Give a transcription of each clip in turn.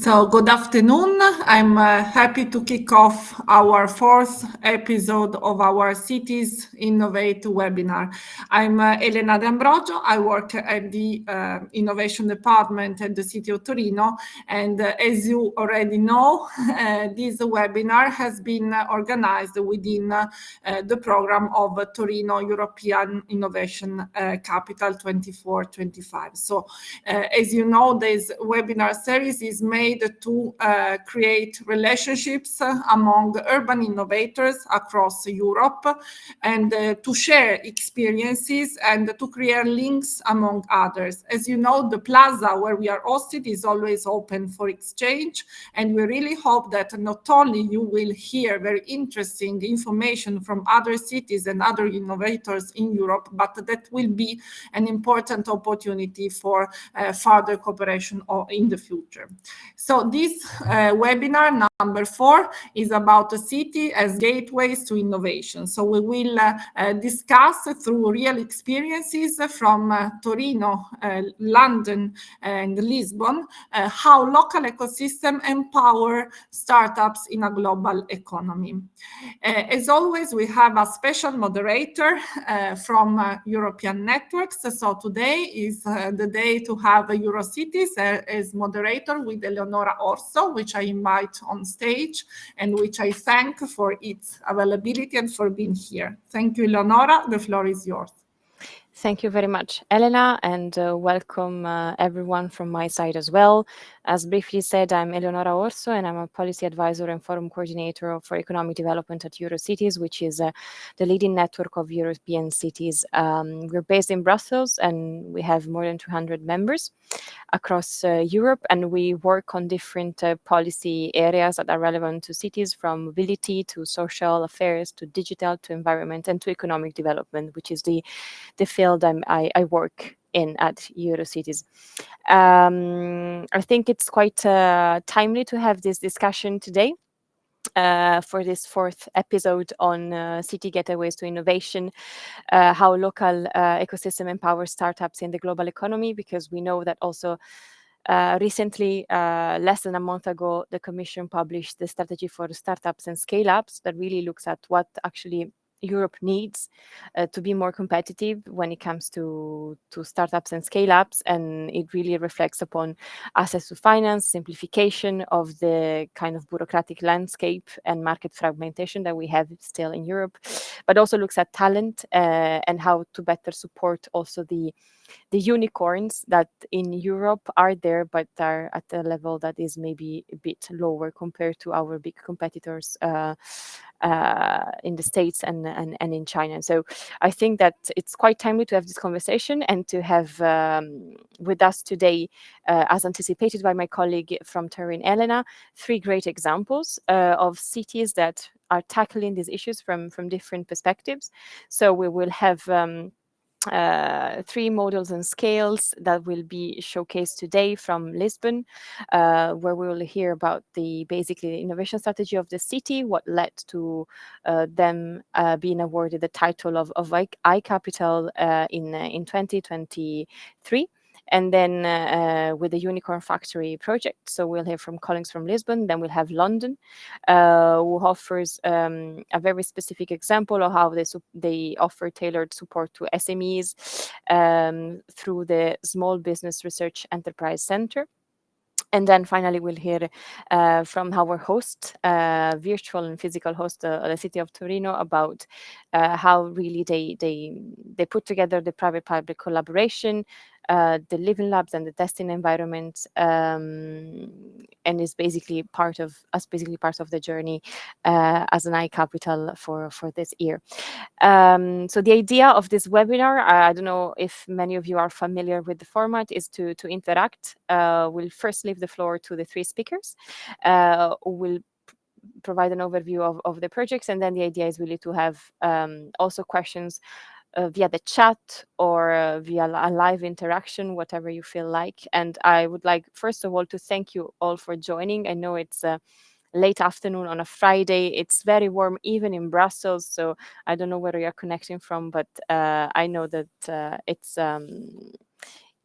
So, good afternoon. I'm happy to kick off our fourth episode of our Cities Innovate webinar. I'm Elena Deambrogio. I work at the Innovation Department at the City of Torino. And as you already know, this webinar has been organized within the program of Torino European Innovation Capital 24-25. So, as you know, this webinar series is made to create relationships among urban innovators across Europe and to share experiences and to create links among others. As you know, the plaza where we are hosted is always open for exchange, and we really hope that not only you will hear very interesting information from other cities and other innovators in Europe, but that will be an important opportunity for further cooperation in the future. So this webinar number 4 is about the city as gateways to innovation. So we will discuss through real experiences from Torino, London, and Lisbon, how local ecosystem empower startups in a global economy. As always, we have a special moderator from European networks. So today is the day to have Eurocities as moderator with Eleonora Orso, which I invite on stage and which I thank for its availability and for being here. Thank you, Eleonora. The floor is yours. Thank you very much, Elena, and welcome everyone from my side as well. As briefly said, I'm Eleonora Orso, and I'm a policy advisor and forum coordinator for economic development at Eurocities, which is the leading network of European cities. We're based in Brussels, and we have more than 200 members across Europe, and we work on different policy areas that are relevant to cities, from mobility to social affairs to digital to environment and to economic development, which is the field I work in at Eurocities. I think it's quite timely to have this discussion today. For this fourth episode on city gateways to innovation, how local ecosystem empowers startups in the global economy, because we know that also recently, less than a month ago, the Commission published the strategy for startups and scale-ups that really looks at what actually Europe needs to be more competitive when it comes to startups and scale-ups, and it really reflects upon access to finance, simplification of the kind of bureaucratic landscape and market fragmentation that we have still in Europe, but also looks at talent and how to better support also the unicorns that in Europe are there, but are at a level that is maybe a bit lower compared to our big competitors in the States and in China. So I think that it's quite timely to have this conversation and to have with us today, as anticipated by my colleague from Turin, Elena, 3 great examples of cities that are tackling these issues from different perspectives. So we will have 3 models and scales that will be showcased today from Lisbon, where we will hear about the basically innovation strategy of the city, what led to them being awarded the title of iCapital in 2023. And then with the Unicorn Factory project. So we'll hear from colleagues from Lisbon, then we'll have London, who offers a very specific example of how they offer tailored support to SMEs through the Small Business Research Enterprise Center. And then finally, we'll hear from our host, virtual and physical host, the city of Torino, about how really they put together the private-public collaboration, the living labs and the testing environment, and is basically part of the journey as an iCapital for this year. So the idea of this webinar, I don't know if many of you are familiar with the format, is to interact. We'll first leave the floor to the 3 speakers who will provide an overview of the projects, and then the idea is really to have also questions via the chat or via a live interaction, whatever you feel like. And I would like, first of all, to thank you all for joining. I know it's late afternoon on a Friday. It's very warm even in Brussels, so I don't know where you're connecting from, but I know that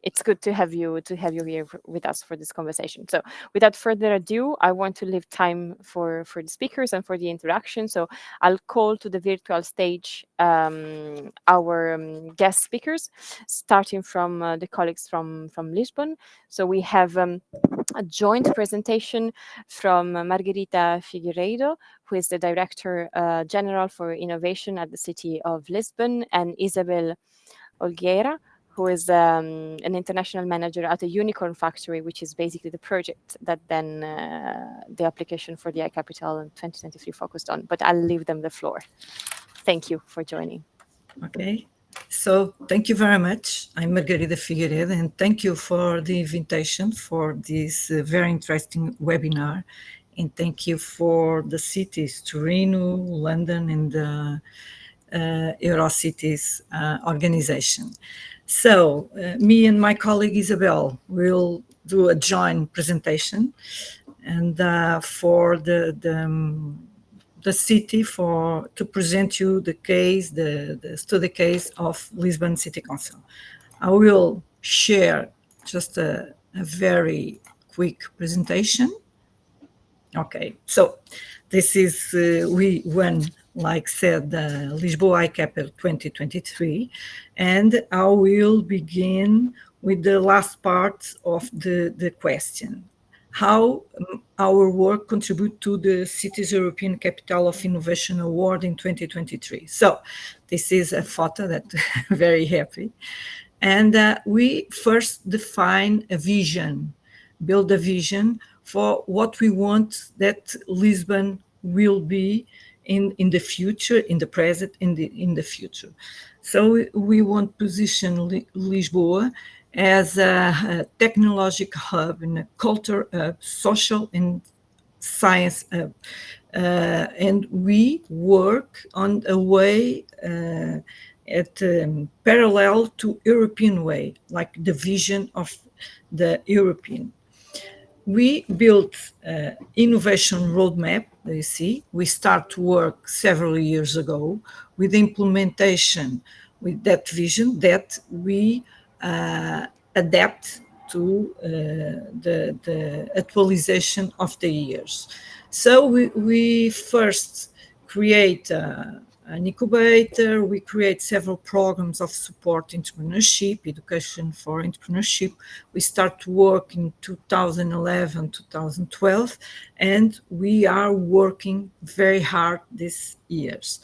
it's good to have you here with us for this conversation. So without further ado, I want to leave time for the speakers and for the introduction. So I'll call to the virtual stage our guest speakers, starting from the colleagues from Lisbon. So we have a joint presentation from Margarida Figueiredo, who is the Director General for Innovation at the City of Lisbon, and Isabel Holguera, who is an international manager at a unicorn factory, which is basically the project that then the application for the iCapital in 2023 focused on. But I'll leave them the floor. Thank you for joining. Okay. So thank you very much. I'm Margarida Figueiredo, and thank you for the invitation for this very interesting webinar. And thank you for the cities, Turin, London, and the Eurocities organization. So me and my colleague Isabel will do a joint presentation, and for the city to present you the case, the study case of Lisbon City Council. I will share just a very quick presentation. Okay, so this is we won, like said, the Lisboa iCapital 2023, and I will begin with the last part of the question. How our work contribute to the Cities European Capital of Innovation Award in 2023. So this is a photo that very happy. And we first define a vision, build a vision for what we want that Lisbon will be in the future, in the present, in the future. So we want to position Lisboa as a technological hub and a culture hub, social and science hub. And we work on a way at parallel to European way, like the vision of the European. We built innovation roadmap, you see. We start to work several years ago with implementation with that vision that we adapt to the actualization of the years. So we first create an incubator, we create several programs of support entrepreneurship, education for entrepreneurship. We start to work in 2011, 2012, and we are working very hard these years.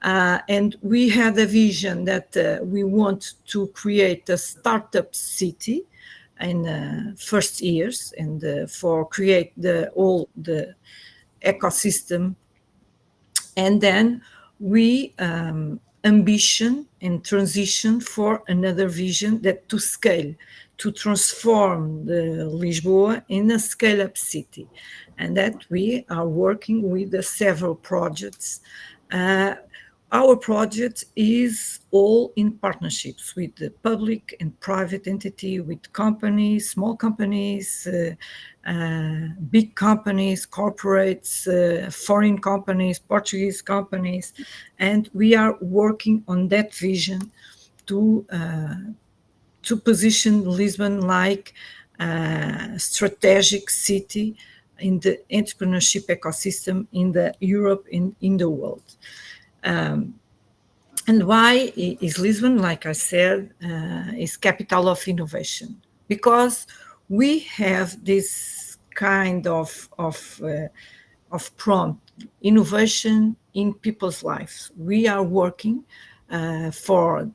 And we had a vision that we want to create a startup city in first years and for create all the ecosystem. And then we ambition and transition for another vision that to scale, to transform the Lisboa in a scale-up city. And that we are working with several projects. Our project is all in partnerships with the public and private entity, with companies, small companies, big companies, corporates, foreign companies, Portuguese companies, and we are working on that vision to position Lisbon like a strategic city in the entrepreneurship ecosystem in the Europe, in the world. And why is Lisbon, like I said, is capital of innovation? Because we have this kind of prompt, innovation in people's lives. We are working for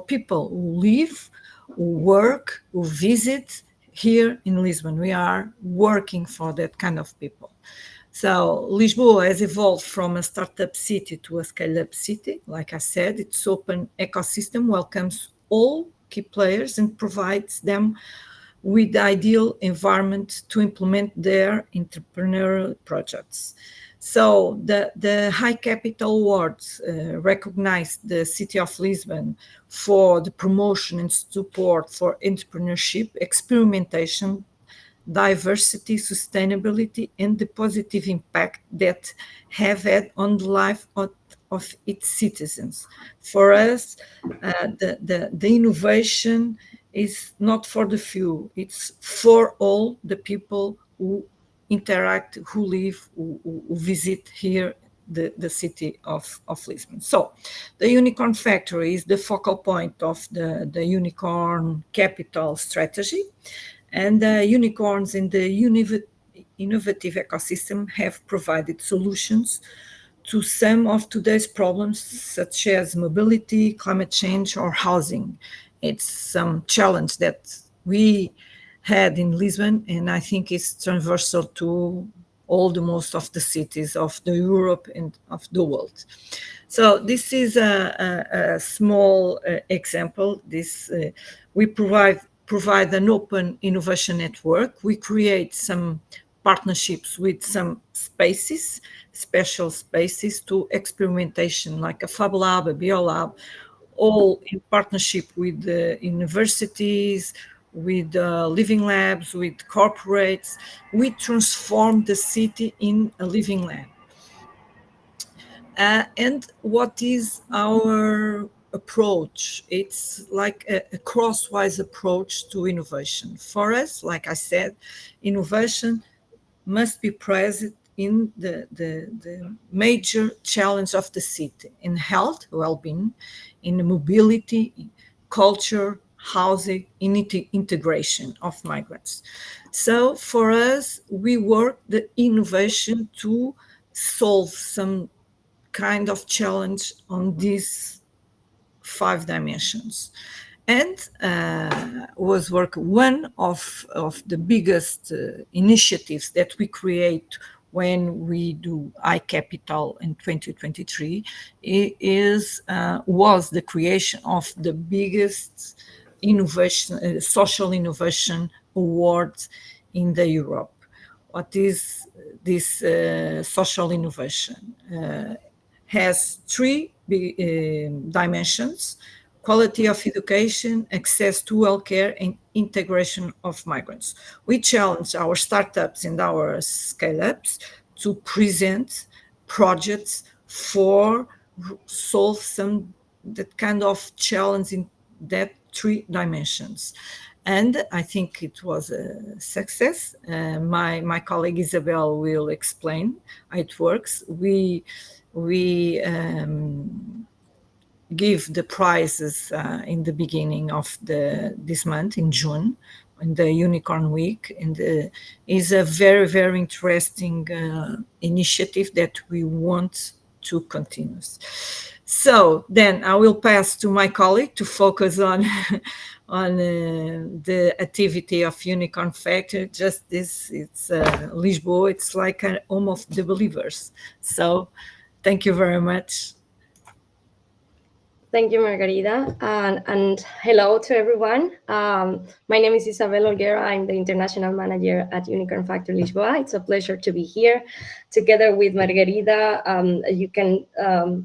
people who live, who work, who visit here in Lisbon. We are working for that kind of people. So Lisboa has evolved from a startup city to a scale-up city. Like I said, its open ecosystem welcomes all key players and provides them with the ideal environment to implement their entrepreneurial projects. So the iCapital Awards recognize the city of Lisbon for the promotion and support for entrepreneurship, experimentation, diversity, sustainability, and the positive impact that have had on the life of its citizens. For us, the innovation is not for the few, it's for all the people who interact, who live, who visit here the city of Lisbon. So the Unicorn Factory is the focal point of the Unicorn Capital strategy, and the unicorns in the innovative ecosystem have provided solutions to some of today's problems, such as mobility, climate change, or housing. It's some challenge that we had in Lisbon, and I think it's transversal to all the most of the cities of the Europe and of the world. So this is a small example. We provide an open innovation network. We create some partnerships with some spaces, special spaces to experimentation, like a Fab Lab, a BioLab, all in partnership with the universities, with living labs, with corporates. We transform the city in a living lab. And what is our approach? It's like a crosswise approach to innovation. For us, like I said, innovation must be present in the major challenge of the city, in health, well-being, in mobility, culture, housing, in integration of migrants. So for us, we work the innovation to solve some kind of challenge on these 5 dimensions. And was work one of the biggest initiatives that we create when we do iCapital in 2023 was the creation of the biggest innovation, social innovation award in the Europe. What is this social innovation? Has 3 dimensions: quality of education, access to healthcare, and integration of migrants. We challenge our startups and our scale-ups to present projects for solve some that kind of challenge in that 3 dimensions. And I think it was a success. My colleague Isabel will explain how it works. We give the prizes in the beginning of this month, in June, in the Unicorn Week, and is a very, very interesting initiative that we want to continue. So then I will pass to my colleague to focus on the activity of Unicorn Factory. Just this, it's Lisboa. It's like a home of the believers. So thank you very much. Thank you, Margarida, and hello to everyone. My name is Isabel Holguera. I'm the International Manager at Unicorn Factory Lisboa. It's a pleasure to be here together with Margarida.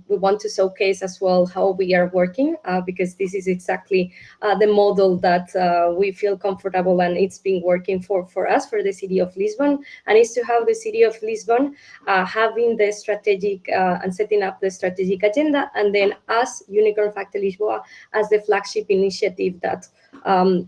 We want to showcase as well how we are working, because this is exactly the model that we feel comfortable, and it's been working for us, for the city of Lisbon, and is to have the city of Lisbon having the strategic and setting up the strategic agenda, and then us, Unicorn Factory Lisboa, as the flagship initiative that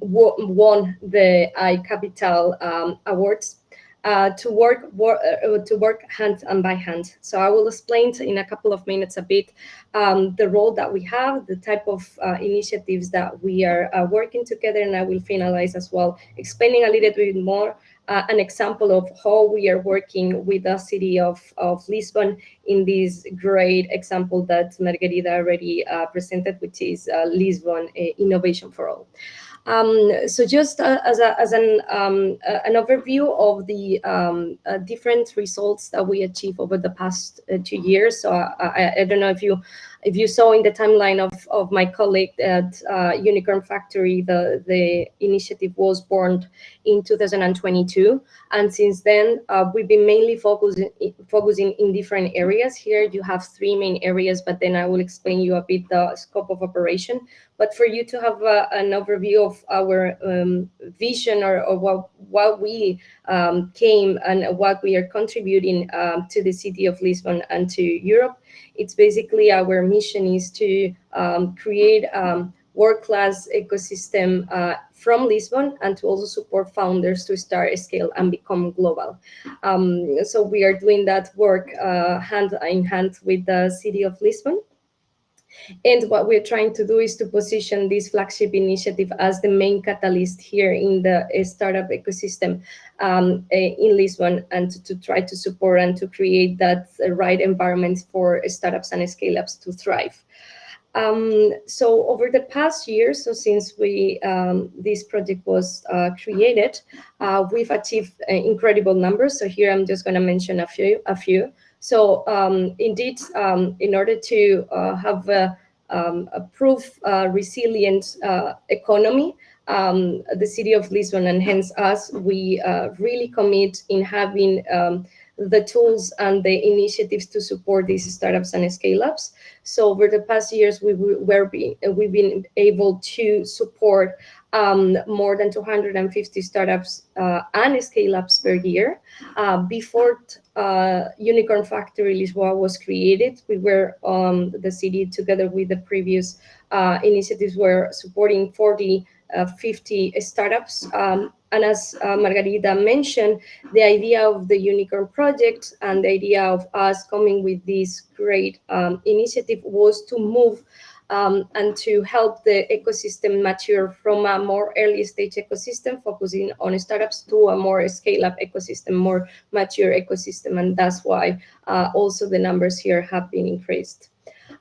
won the iCapital Awards, to work hand by hand. So I will explain in a couple of minutes a bit the role that we have, the type of initiatives that we are working together, and I will finalize as well, explaining a little bit more an example of how we are working with the city of Lisbon in this great example that Margarida already presented, which is Lisbon Innovation for All. So just as an overview of the different results that we achieved over the past 2 years. So I don't know if you saw in the timeline of my colleague that Unicorn Factory, the initiative was born in 2022, and since then we've been mainly focusing in different areas. Here you have 3 main areas, but then I will explain you a bit the scope of operation. But for you to have an overview of our vision or what we came and what we are contributing to the city of Lisbon and to Europe, it's basically our mission is to create world-class ecosystem from Lisbon, and to also support founders to start, scale, and become global. So we are doing that work hand in hand with the city of Lisbon. And what we're trying to do is to position this flagship initiative as the main catalyst here in the startup ecosystem in Lisbon, and to try to support and to create that right environment for startups and scale-ups to thrive. So over the past years, so since this project was created, we've achieved incredible numbers. So here I'm just going to mention a few. So indeed, in order to have a proof resilient economy, the city of Lisbon, and hence us, we really commit in having the tools and the initiatives to support these startups and scale-ups. So over the past years, we've been able to support more than 250 startups and scale-ups per year. Before Unicorn Factory Lisboa was created, we were the city, together with the previous initiatives, were supporting 50 startups. And as Margarida mentioned, the idea of the Unicorn Project and the idea of us coming with this great initiative was to move and to help the ecosystem mature from a more early stage ecosystem focusing on startups to a more scale-up ecosystem, more mature ecosystem. And that's why also the numbers here have been increased.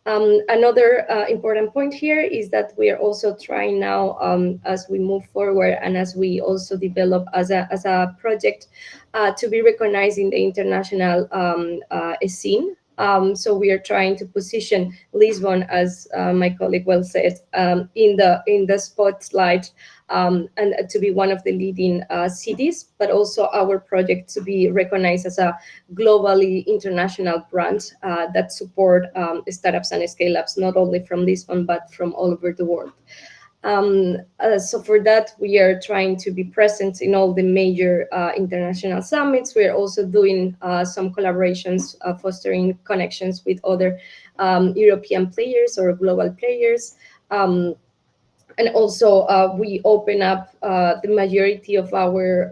Another important point here is that we are also trying now, as we move forward and as we also develop as a project, to be recognized in the international scene. So we are trying to position Lisbon, as my colleague well said, in the spotlight, and to be one of the leading cities, but also our project to be recognized as a globally international brand that support startups and scale-ups, not only from Lisbon, but from all over the world. So for that, we are trying to be present in all the major international summits. We are also doing some collaborations, fostering connections with other European players or global players. And also, we open up the majority of our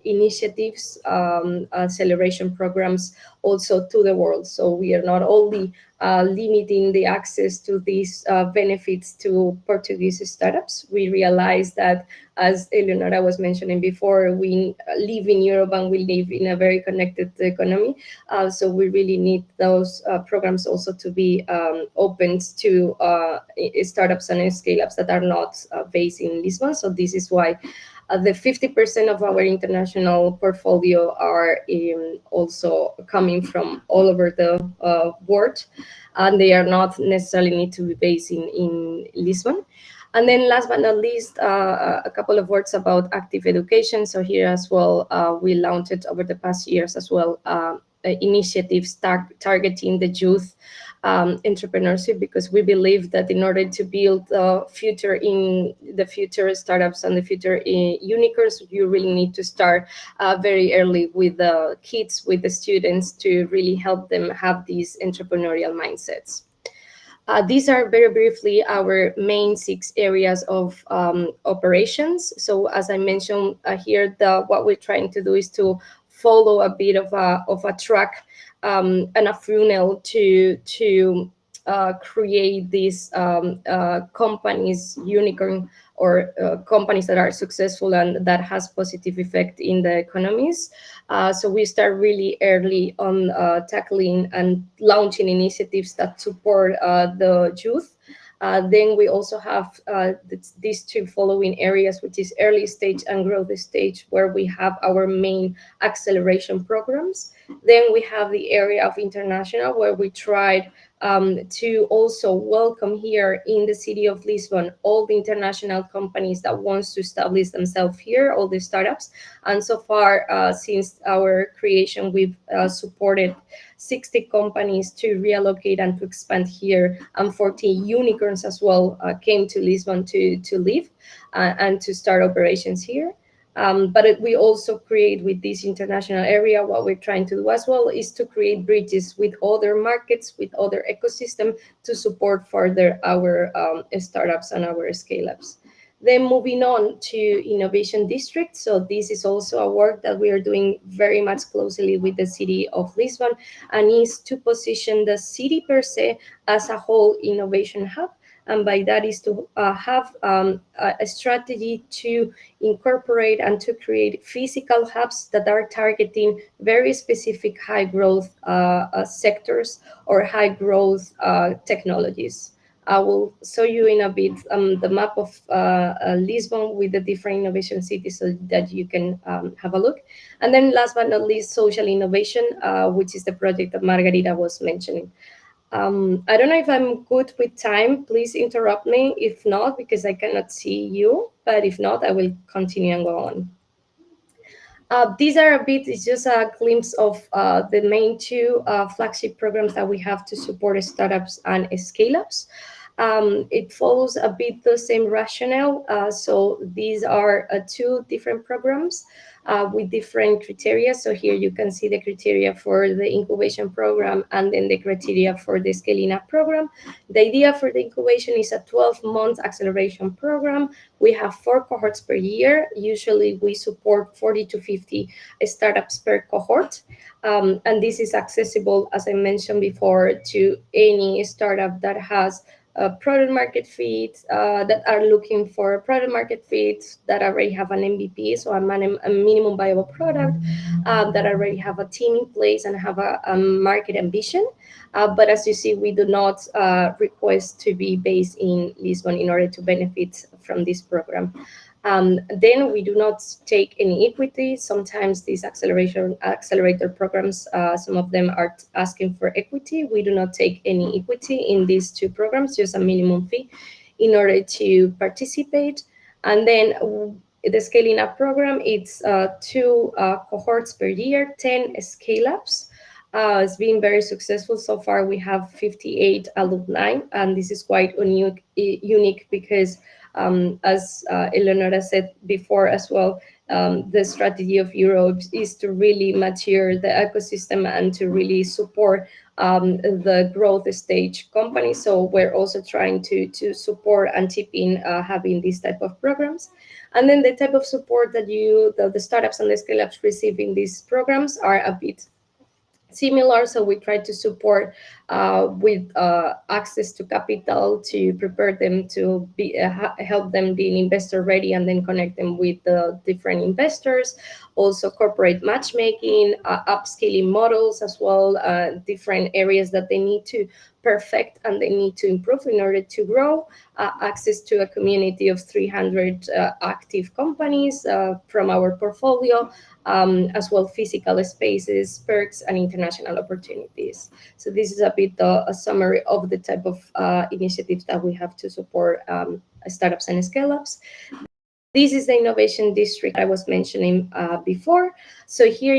initiatives, acceleration programs, also to the world. So we are not only limiting the access to these benefits to Portuguese startups. We realize that, as Eleonora was mentioning before, we live in Europe and we live in a very connected economy. So we really need those programs also to be opened to startups and scale-ups that are not based in Lisbon. So this is why the 50% of our international portfolio are also coming from all over the world, and they are not necessarily need to be based in Lisbon. And then last but not least, a couple of words about active education. So here as well, we launched over the past years as well initiatives targeting the youth entrepreneurship, because we believe that in order to build the future startups and the future unicorns, you really need to start very early with the kids, with the students, to really help them have these entrepreneurial mindsets. These are very briefly our main 6 areas of operations. So as I mentioned here, what we're trying to do is to follow a bit of a track and a funnel to create these companies, unicorn, or companies that are successful and that has positive effect in the economies. So we start really early on tackling and launching initiatives that support the youth. Then we also have these 2 following areas, which is early stage and growth stage, where we have our main acceleration programs. Then we have the area of international, where we tried to also welcome here in the city of Lisbon all the international companies that wants to establish themselves here, all the startups. And so far, since our creation, we've supported 60 companies to reallocate and to expand here, and 14 unicorns as well came to Lisbon to live and to start operations here. But we also create with this international area, what we're trying to do as well is to create bridges with other markets, with other ecosystem to support further our startups and our scale-ups. Then moving on to Innovation District. So this is also a work that we are doing very much closely with the city of Lisbon, and is to position the city per se as a whole innovation hub. And by that is to have a strategy to incorporate and to create physical hubs that are targeting very specific high growth sectors or high growth technologies. I will show you in a bit the map of Lisbon with the different innovation cities so that you can have a look. And then last but not least, social innovation, which is the project that Margarida was mentioning. I don't know if I'm good with time. Please interrupt me if not, because I cannot see you. But if not, I will continue and go on. These are a bit, it's just a glimpse of the main two flagship programs that we have to support startups and scale-ups. It follows a bit the same rationale. So these are two different programs with different criteria. So here you can see the criteria for the incubation program and then the criteria for the scaling up program. The idea for the incubation is a 12-month acceleration program. We have 4 cohorts per year. Usually we support 40 to 50 startups per cohort. And this is accessible, as I mentioned before, to any startup that has product market fit, that are looking for product market fit, that already have an MVP, so a minimum viable product, that already have a team in place and have a market ambition. But as you see, we do not request to be based in Lisbon in order to benefit from this program. Then we do not take any equity. Sometimes these accelerator programs, some of them are asking for equity. We do not take any equity in these two programs, just a minimum fee in order to participate. And then the scaling up program, it's 2 cohorts per year, 10 scale-ups. It's been very successful so far. We have 58 alumni, and this is quite unique because as Eleonora said before as well, the strategy of Europe is to really mature the ecosystem and to really support the growth stage companies. So we're also trying to support and chip in having these type of programs. And then the type of support that the startups and the scale-ups receive in these programs are a bit similar. So we try to support with access to capital to prepare them to be help them being investor ready and then connect them with the different investors. Also corporate matchmaking, upscaling models as well, different areas that they need to perfect and they need to improve in order to grow. Access to a community of 300 active companies from our portfolio, as well physical spaces, perks, and international opportunities. So this is a bit a summary of the type of initiatives that we have to support startups and scale-ups. This is the innovation district I was mentioning before. So here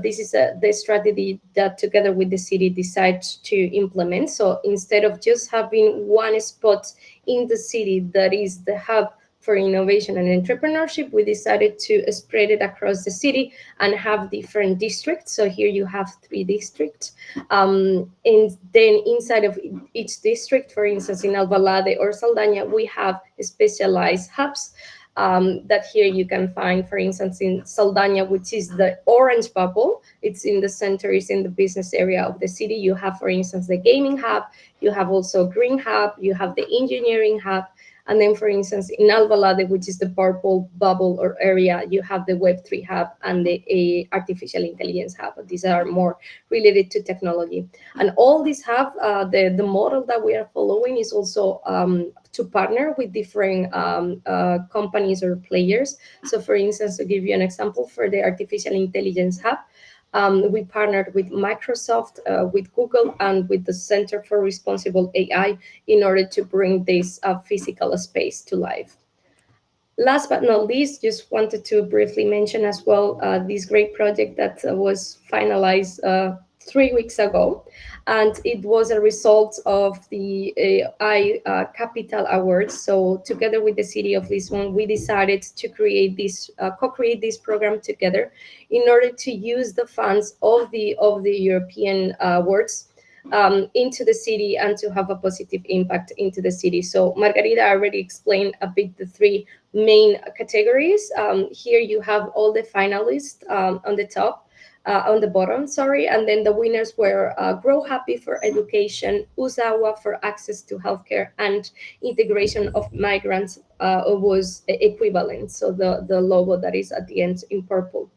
this is the strategy that together with the city decides to implement. So instead of just having one spot in the city that is the hub for innovation and entrepreneurship, we decided to spread it across the city and have different districts. So here you have 3 districts. And then inside of each district, for instance, in Alvalade or Saldaña, we have specialized hubs. That here you can find, for instance, in Saldaña, which is the orange bubble. It's in the center, it's in the business area of the city. You have, for instance, the gaming hub. You have also green hub. You have the engineering hub. And then, for instance, in Alvalade, which is the purple bubble or area, you have the Web3 hub and the artificial intelligence hub. These are more related to technology. And all these have, the model that we are following is also to partner with different companies or players. So for instance, to give you an example, for the artificial intelligence hub, we partnered with Microsoft, with Google, and with the Center for Responsible AI in order to bring this physical space to life. Last but not least, just wanted to briefly mention as well this great project that was finalized 3 weeks ago, and it was a result of the Capital Awards. So together with the city of Lisbon, we decided to create this, co-create this program together in order to use the funds of the European awards into the city and to have a positive impact into the city. So Margarida already explained a bit the three main categories. Here you have all the finalists on the top, on the bottom, sorry, and then the winners were Grow Happy for education, Usawa for access to healthcare, and integration of migrants was equivalent. So the logo that is at the end in purple.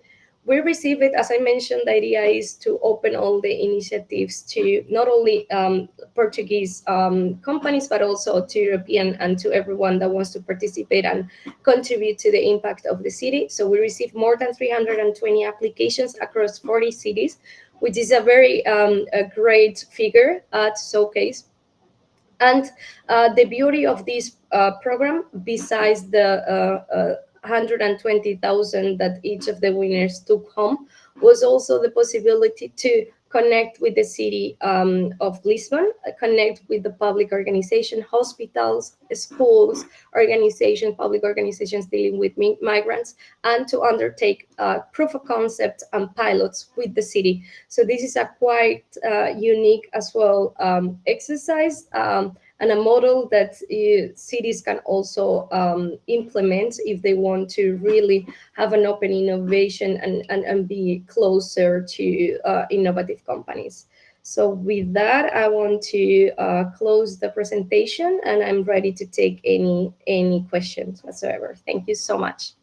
We receive it, as I mentioned, the idea is to open all the initiatives to not only Portuguese companies, but also to European and to everyone that wants to participate and contribute to the impact of the city. So we received more than 320 applications across 40 cities, which is a very a great figure to showcase. And the beauty of this program, besides the 120,000 that each of the winners took home, was also the possibility to connect with the city of Lisbon, connect with the public organization, hospitals, schools, organizations, public organizations dealing with migrants, and to undertake proof of concept and pilots with the city. So this is a quite unique as well exercise and a model that cities can also implement if they want to really have an open innovation and be closer to innovative companies. So with that, I want to close the presentation, and I'm ready to take any questions whatsoever. Thank you so much.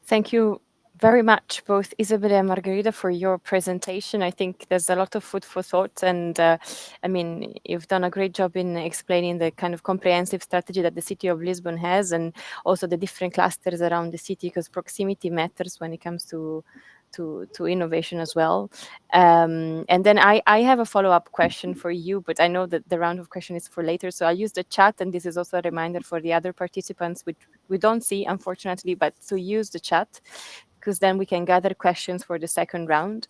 Thank you very much, both Isabel and Margarida, for your presentation. I think there's a lot of food for thought, and I mean, you've done a great job in explaining the kind of comprehensive strategy that the city of Lisbon has, and also the different clusters around the city, because proximity matters when it comes to innovation as well. And then I have a follow-up question for you, but I know that the round of questions is for later, so I'll use the chat, and this is also a reminder for the other participants, which we don't see, unfortunately, but to use the chat, because then we can gather questions for the second round.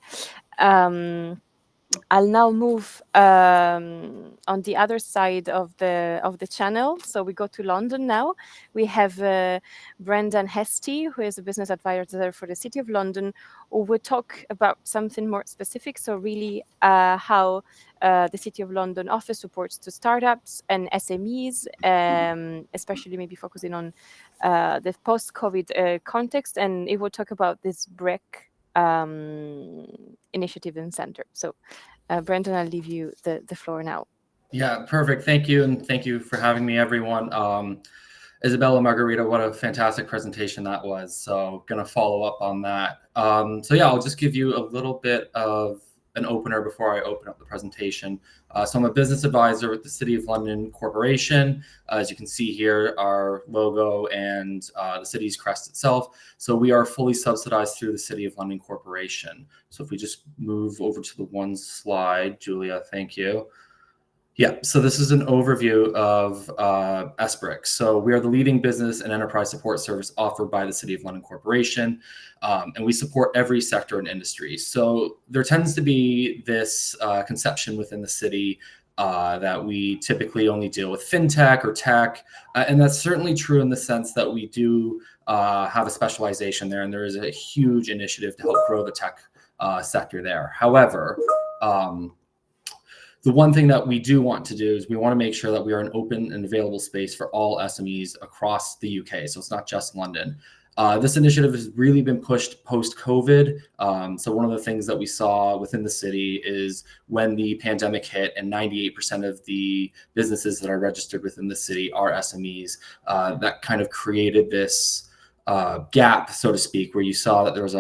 I'll now move on the other side of the channel. So we go to London now. We have Brendan Hastie, who is a business advisor for the City of London, who will talk about something more specific. So really how the City of London offers supports to startups and SMEs, especially maybe focusing on the post-COVID context. And it will talk about this BREC initiative and center. So Brendan, I'll leave you the floor now. Yeah, perfect. Thank you. And thank you for having me, everyone. Isabel and Margarida, what a fantastic presentation that was. So going to follow up on that. So yeah, I'll just give you a little bit of an opener before I open up the presentation. So I'm a business advisor with the City of London Corporation. As you can see here, our logo and the city's crest itself. So we are fully subsidized through the City of London Corporation. So if we just move over to the one slide, Julia, thank you. Yeah, so this is an overview of SBRIC. So we are the leading business and enterprise support service offered by the City of London Corporation, and we support every sector and industry. So there tends to be this conception within the city that we typically only deal with fintech or tech, and that's certainly true in the sense that we do have a specialization there, and there is a huge initiative to help grow the tech sector there. However, the one thing that we do want to do is we want to make sure that we are an open and available space for all SMEs across the UK. So it's not just London. This initiative has really been pushed post-COVID. So one of the things that we saw within the city is when the pandemic hit and 98% of the businesses that are registered within the city are SMEs, that kind of created this gap, so to speak, where you saw that there was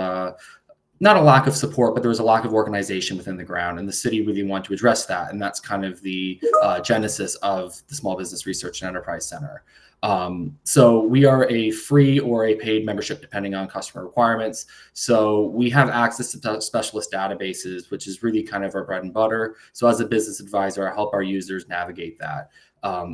not a lack of support, but there was a lack of organization within the ground, and the city really wanted to address that. And that's kind of the genesis of the Small Business Research and Enterprise Center. So we are a free or a paid membership, depending on customer requirements. So we have access to specialist databases, which is really kind of our bread and butter. So as a business advisor, I help our users navigate that.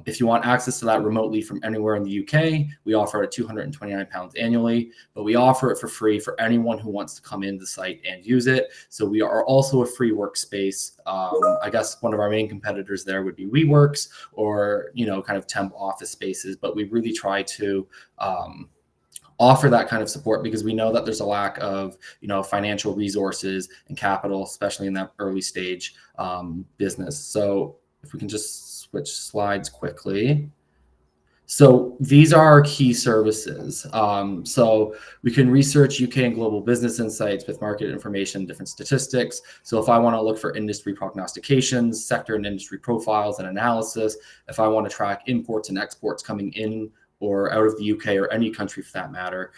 If you want access to that remotely from anywhere in the UK, we offer it at £229 annually, but we offer it for free for anyone who wants to come in the site and use it. So we are also a free workspace. I guess one of our main competitors there would be WeWorks or, kind of temp office spaces, but we really try to offer that kind of support because we know that there's a lack of, financial resources and capital, especially in that early stage business. So if we can just switch slides quickly. So these are our key services. So we can research UK and global business insights with market information, different statistics. So if I want to look for industry prognostications, sector and industry profiles and analysis, if I want to track imports and exports coming in or out of the UK or any country for that matter.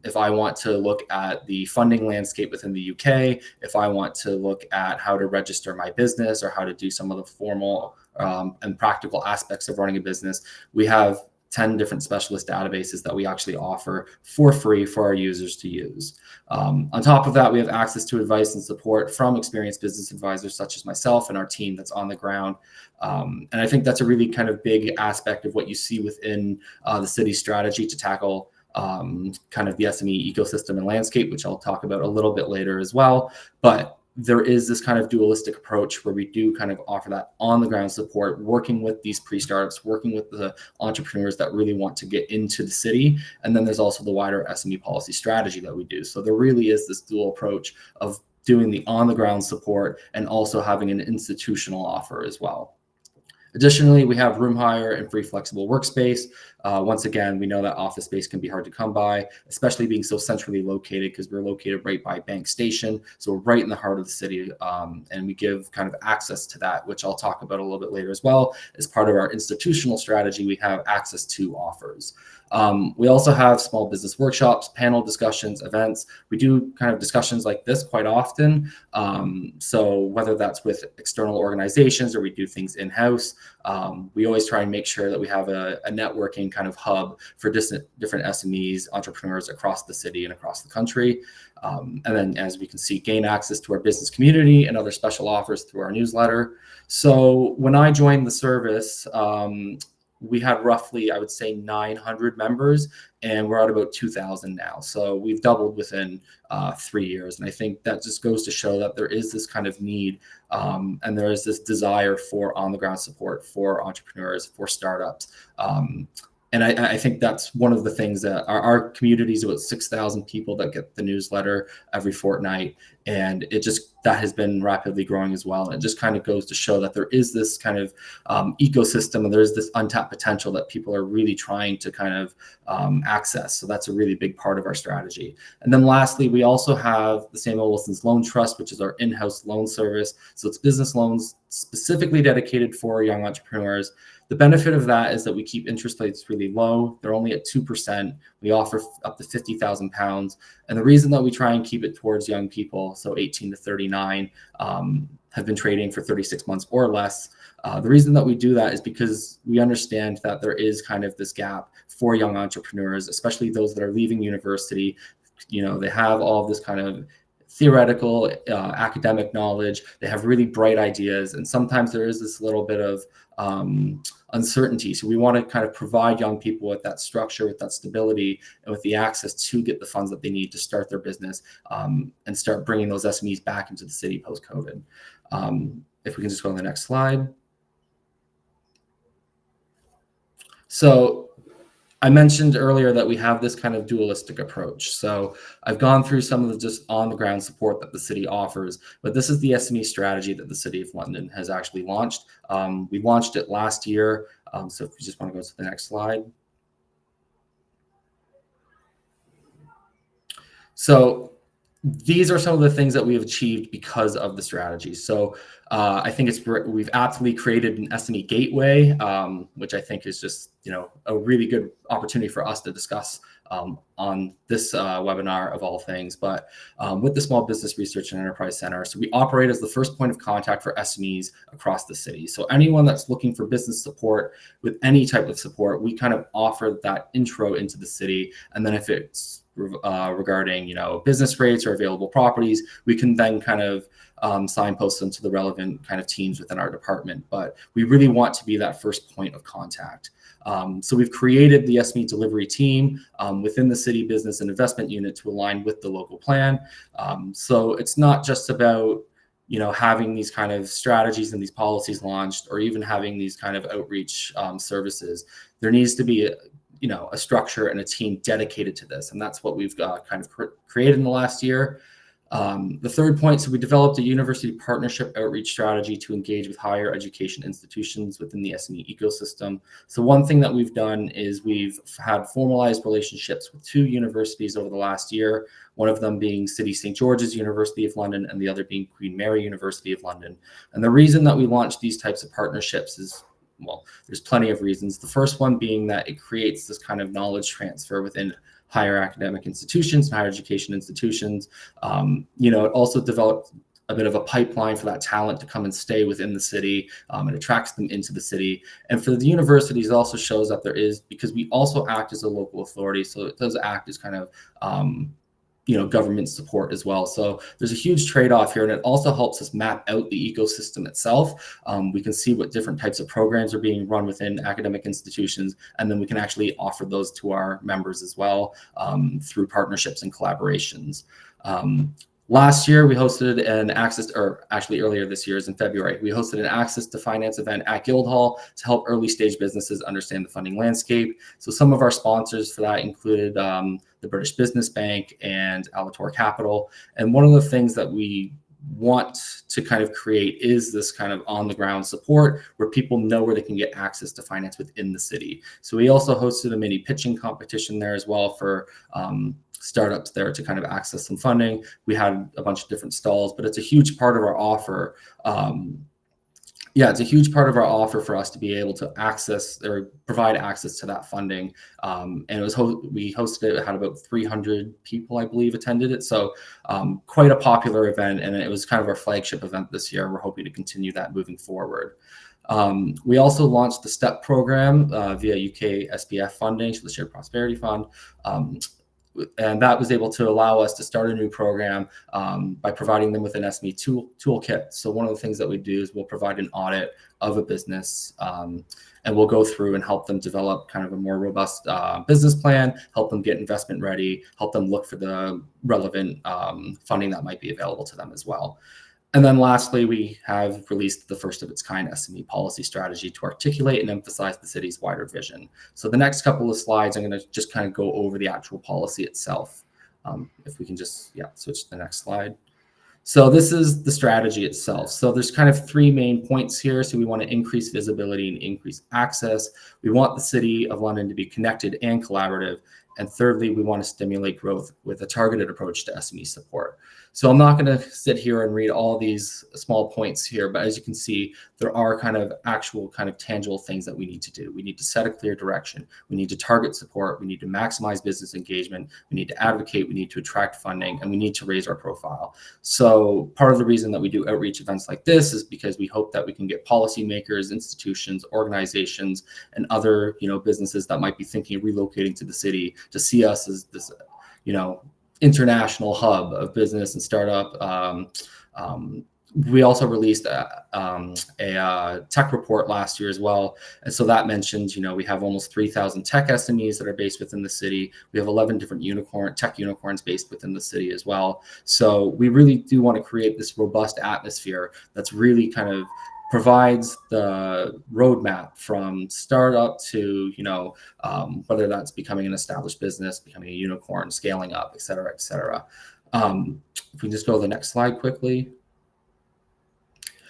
If I want to look at the funding landscape within the UK, if I want to look at how to register my business or how to do some of the formal and practical aspects of running a business, we have 10 different specialist databases that we actually offer for free for our users to use. On top of that, we have access to advice and support from experienced business advisors such as myself and our team that's on the ground. And I think that's a really kind of big aspect of what you see within the city's strategy to tackle kind of the SME ecosystem and landscape, which I'll talk about a little bit later as well. But there is this kind of dualistic approach where we do kind of offer that on the ground support, working with these pre-startups, working with the entrepreneurs that really want to get into the city. And then there's also the wider SME policy strategy that we do. So there really is this dual approach of doing the on the ground support and also having an institutional offer as well. Additionally, we have room hire and free flexible workspace. Once again, we know that office space can be hard to come by, especially being so centrally located because we're located right by Bank Station. So we're right in the heart of the city, and we give kind of access to that, which I'll talk about a little bit later as well. As part of our institutional strategy, we have access to offers. We also have small business workshops, panel discussions, events. We do kind of discussions like this quite often. So whether that's with external organizations or we do things in-house, we always try and make sure that we have a networking kind of hub for different SMEs, entrepreneurs across the city and across the country. And then, as we can see, gain access to our business community and other special offers through our newsletter. So when I joined the service, we had roughly, I would say, 900 members, and we're at about 2,000 now. So we've doubled within 3 years. And I think that just goes to show that there is this kind of need and there is this desire for on-the-ground support for entrepreneurs, for startups. And I think that's one of the things that our community is about 6,000 people that get the newsletter every fortnight. And that has been rapidly growing as well. And it just kind of goes to show that there is this kind of ecosystem and there's this untapped potential that people are really trying to kind of access. So that's a really big part of our strategy. And then lastly, we also have the Samuel Wilson's Loan Trust, which is our in-house loan service. So it's business loans specifically dedicated for young entrepreneurs. The benefit of that is that we keep interest rates really low. They're only at 2%. We offer up to £50,000. And the reason that we try and keep it towards young people, so 18 to 39, have been trading for 36 months or less. The reason that we do that is because we understand that there is kind of this gap for young entrepreneurs, especially those that are leaving university. They have all of this kind of theoretical academic knowledge. They have really bright ideas, and sometimes there is this little bit of uncertainty. So we want to kind of provide young people with that structure, with that stability, and with the access to get the funds that they need to start their business and start bringing those SMEs back into the city post-COVID. If we can just go on the next slide. So I mentioned earlier that we have this kind of dualistic approach. So I've gone through some of the just on-the-ground support that the city offers, but this is the SME strategy that the City of London has actually launched. We launched it last year. So if you just want to go to the next slide. So these are some of the things that we have achieved because of the strategy. So I think we've aptly created an SME gateway, which I think is just a really good opportunity for us to discuss on this webinar of all things. But with the Small Business Research and Enterprise Center, so we operate as the first point of contact for SMEs across the city. So anyone that's looking for business support with any type of support, we kind of offer that intro into the city. And then if it's regarding, business rates or available properties, we can then kind of signpost them to the relevant kind of teams within our department. But we really want to be that first point of contact. So we've created the SME delivery team within the city business and investment unit to align with the local plan. So it's not just about having these kind of strategies and these policies launched, or even having these kind of outreach services. There needs to be a structure and a team dedicated to this, and that's what we've kind of created in the last year. The third point, so we developed a university partnership outreach strategy to engage with higher education institutions within the SME ecosystem. So one thing that we've done is we've had formalized relationships with 2 universities over the last year, one of them being City St. George's University of London and the other being Queen Mary University of London. And the reason that we launched these types of partnerships is, well, there's plenty of reasons. The first one being that it creates this kind of knowledge transfer within higher academic institutions and higher education institutions. It also developed a bit of a pipeline for that talent to come and stay within the city. It attracts them into the city. And for the universities, it also shows that there is, because we also act as a local authority, so it does act as kind of government support as well. So there's a huge trade-off here, and it also helps us map out the ecosystem itself. We can see what different types of programs are being run within academic institutions, and then we can actually offer those to our members as well through partnerships and collaborations. Last year, we hosted an earlier this year, in February, we hosted an Access to Finance event at Guildhall to help early stage businesses understand the funding landscape. So some of our sponsors for that included the British Business Bank and Alator Capital. And one of the things that we want to kind of create is this kind of on the ground support where people know where they can get access to finance within the city. So we also hosted a mini pitching competition there as well for startups there to kind of access some funding. We had a bunch of different stalls, but it's a huge part of our offer. It's a huge part of our offer for us to be able to access or provide access to that funding. And we hosted it, had about 300 people, I believe, attended it. So quite a popular event, and it was kind of our flagship event this year. We're hoping to continue that moving forward. We also launched the STEP program via UK SPF funding, so the Shared Prosperity Fund. And that was able to allow us to start a new program by providing them with an SME toolkit. So one of the things that we do is we'll provide an audit of a business, and we'll go through and help them develop kind of a more robust business plan, help them get investment ready, help them look for the relevant funding that might be available to them as well. And then lastly, we have released the first of its kind SME policy strategy to articulate and emphasize the city's wider vision. So the next couple of slides, I'm going to just kind of go over the actual policy itself. If we can just, switch to the next slide. So this is the strategy itself. So there's kind of 3 main points here. So we want to increase visibility and increase access. We want the City of London to be connected and collaborative. And thirdly, we want to stimulate growth with a targeted approach to SME support. So I'm not going to sit here and read all these small points here, but as you can see, there are kind of actual kind of tangible things that we need to do. We need to set a clear direction. We need to target support. We need to maximize business engagement. We need to advocate. We need to attract funding, and we need to raise our profile. So part of the reason that we do outreach events like this is because we hope that we can get policymakers, institutions, organizations, and other businesses that might be thinking of relocating to the city to see us as this international hub of business and startup. We also released a tech report last year as well. And so that mentions, we have almost 3,000 tech SMEs that are based within the city. We have 11 different tech unicorns based within the city as well. So we really do want to create this robust atmosphere that's really kind of provides the roadmap from startup to, whether that's becoming an established business, becoming a unicorn, scaling up, et cetera, et cetera. If we just go to the next slide quickly.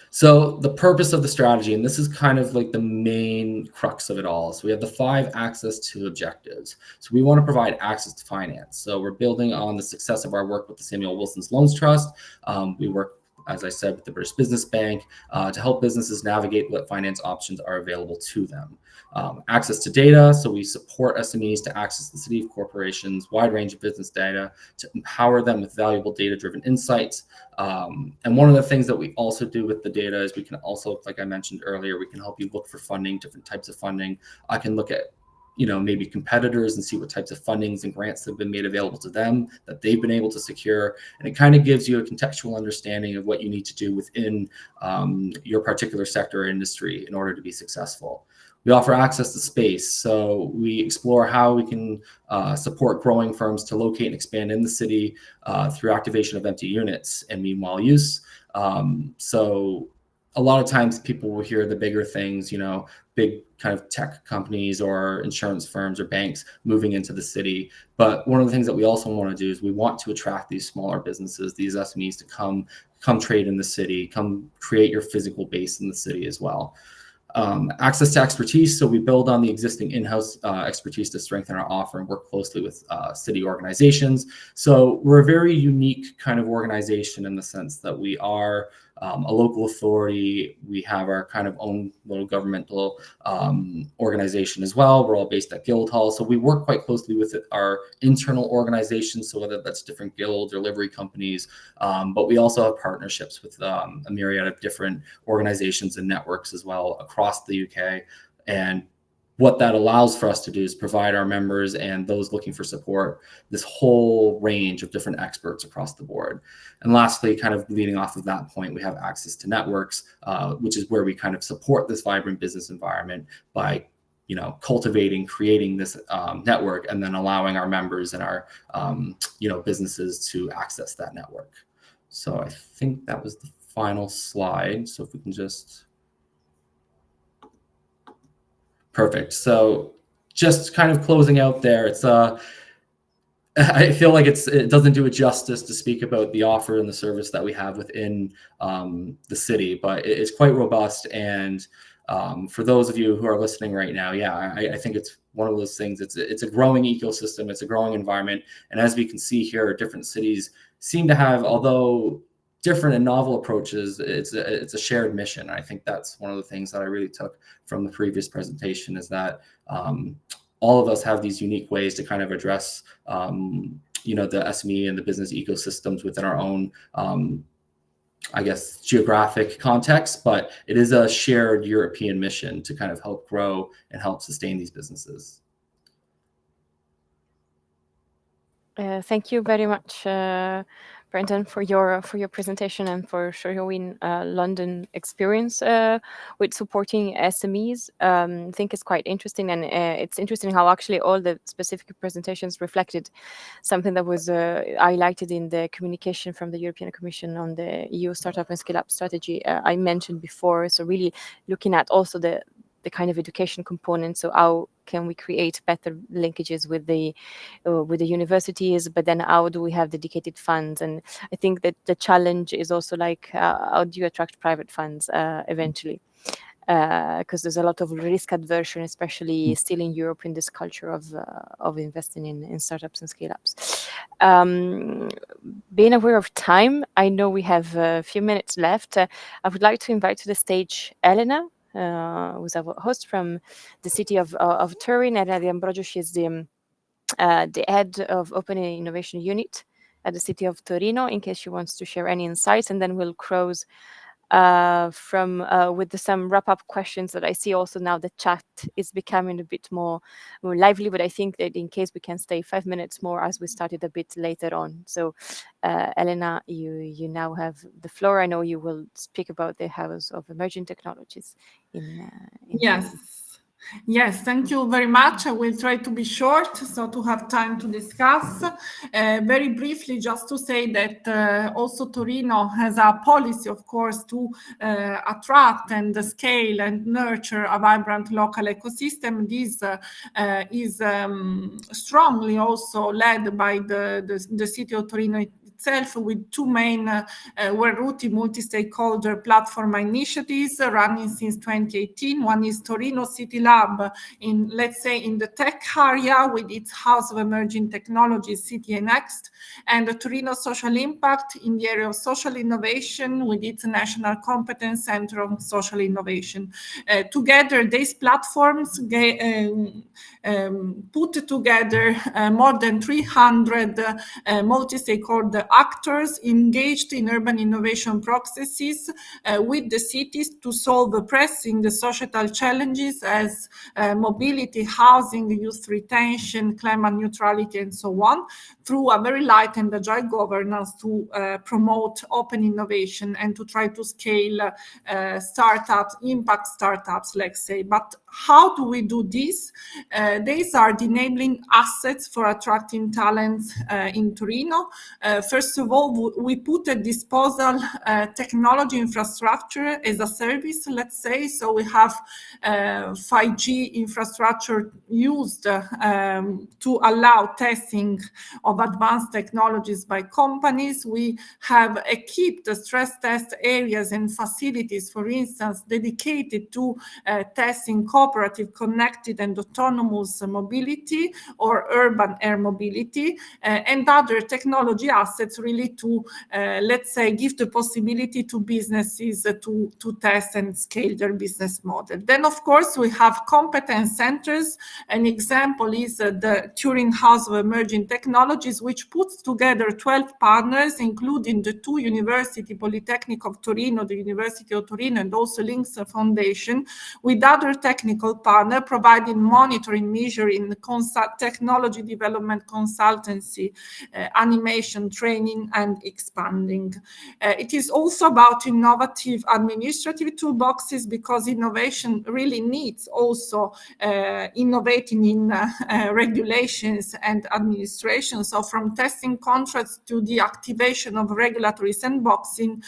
So the purpose of the strategy, and this is kind of like the main crux of it all. So we have the 5 access to objectives. So we want to provide access to finance. So we're building on the success of our work with the Samuel Wilson's Loans Trust. We work, as I said, with the British Business Bank to help businesses navigate what finance options are available to them. Access to data, so we support SMEs to access the city of corporations, wide range of business data to empower them with valuable data-driven insights. And one of the things that we also do with the data is we can also, like I mentioned earlier, we can help you look for funding, different types of funding. I can look at maybe competitors and see what types of fundings and grants have been made available to them that they've been able to secure. And it kind of gives you a contextual understanding of what you need to do within your particular sector or industry in order to be successful. We offer access to space, so we explore how we can support growing firms to locate and expand in the city through activation of empty units and meanwhile use. So a lot of times people will hear the bigger things, big kind of tech companies or insurance firms or banks moving into the city. But one of the things that we also want to do is we want to attract these smaller businesses, these SMEs, to come trade in the city, come create your physical base in the city as well. Access to expertise. So we build on the existing in-house expertise to strengthen our offer and work closely with city organizations. So we're a very unique kind of organization in the sense that we are a local authority. We have our kind of own little governmental organization as well. We're all based at Guildhall. So we work quite closely with our internal organizations, so whether that's different guilds or livery companies, but we also have partnerships with a myriad of different organizations and networks as well across the UK. And what that allows for us to do is provide our members and those looking for support this whole range of different experts across the board. And lastly, kind of leading off of that point, we have access to networks, which is where we kind of support this vibrant business environment by cultivating, creating this network, and then allowing our members and our businesses to access that network. So I think that was the final slide. So if we can just... Perfect. So just kind of closing out there, it's I feel like it doesn't do it justice to speak about the offer and the service that we have within the city, but it's quite robust. And for those of you who are listening right now, I think it's one of those things. It's a growing ecosystem. It's a growing environment. And as we can see here, different cities seem to have, although different and novel approaches, it's a shared mission. I think that's one of the things that I really took from the previous presentation, is that all of us have these unique ways to kind of address the SME and the business ecosystems within our own geographic context, but it is a shared European mission to kind of help grow and help sustain these businesses. Thank you very much, Brendan, for your presentation and for showing London experience with supporting SMEs. I think it's quite interesting, and it's interesting how actually all the specific presentations reflected something that was highlighted in the communication from the European Commission on the EU Startup and Scale Up strategy I mentioned before. So really looking at also the kind of education component. So how can we create better linkages with the universities, but then how do we have dedicated funds? And I think that the challenge is also like, how do you attract private funds eventually? Because there's a lot of risk aversion, especially still in Europe, in this culture of investing in startups and scale-ups. Being aware of time, I know we have a few minutes left. I would like to invite to the stage Elena, who's our host from the city of Turin. Elena Deambrogio, she's the head of Open Innovation Unit at the city of Torino, in case she wants to share any insights, and then we'll close with some wrap-up questions that I see. Also now the chat is becoming a bit more lively, but I think that in case we can stay 5 minutes more, as we started a bit later on. So Elena, you now have the floor. I know you will speak about the House of Emerging Technologies in Yes, thank you very much. I will try to be short, so to have time to discuss. Very briefly, just to say that also Torino has a policy, of course, to attract and scale and nurture a vibrant local ecosystem. This is strongly also led by the city of Torino itself, with two main Eurocities multi-stakeholder platform initiatives running since 2018. One is Torino City Lab in the tech area with its House of Emerging Technologies, City Next, and the Torino Social Impact in the area of social innovation with its National Competence Center on Social Innovation. Together, these platforms put together more than 300 multi-stakeholder actors engaged in urban innovation processes with the cities to solve the pressing societal challenges as mobility, housing, youth retention, climate neutrality, and so on, through a very light and agile governance to promote open innovation and to try to scale startups, impact startups, let's say. But how do we do this? These are the enabling assets for attracting talents in Torino. First of all, we put at disposal technology infrastructure as a service, let's say. So we have 5G infrastructure used to allow testing of advanced technologies by companies. We have equipped stress test areas and facilities, for instance, dedicated to testing cooperative, connected and autonomous mobility or urban air mobility, and other technology assets really to, let's say, give the possibility to businesses to test and scale their business model. Then, of course, we have competence centers. An example is the Turin House of Emerging Technologies, which puts together 12 partners, including the two universities, Polytechnic of Torino, the University of Torino, and also Links Foundation, with other technical partners providing monitoring, measuring, technology development consultancy, animation, training, and expanding. It is also about innovative administrative toolboxes, because innovation really needs also innovating in regulations and administration. So from testing contracts to the activation of regulatory sandboxing,